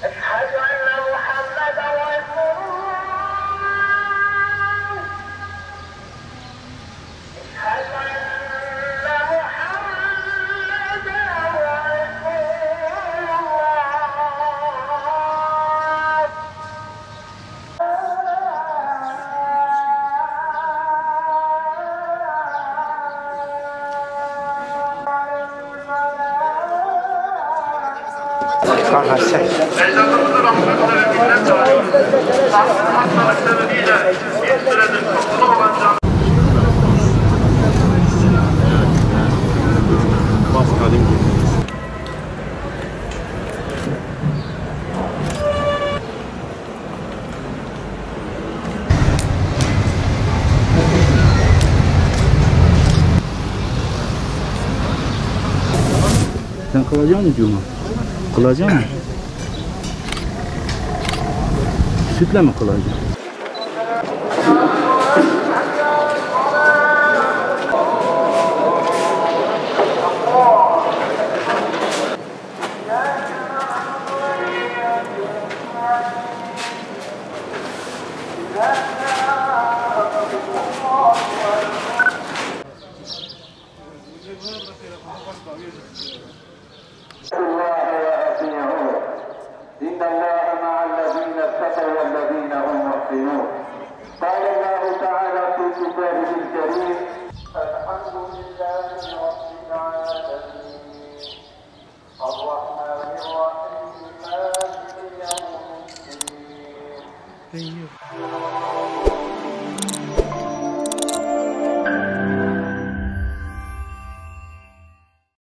أشهد أن محمدا رسول الله أشهد أن محمدا رسول Ecdadımızı rahmetle ve minnetle sağlık hastalık sebebiyle bir süredir topluluğu olan can. Sen kılacaksın mı Cuma? Kılacaksın mı? Sütle mi kılacaksın? إن الله مع الذين اتقوا والذين هم محسنون قال الله تعالى في كتابه الكريم الحمد لله رب العالمين الرحمن الرحيم مالك يوم الدين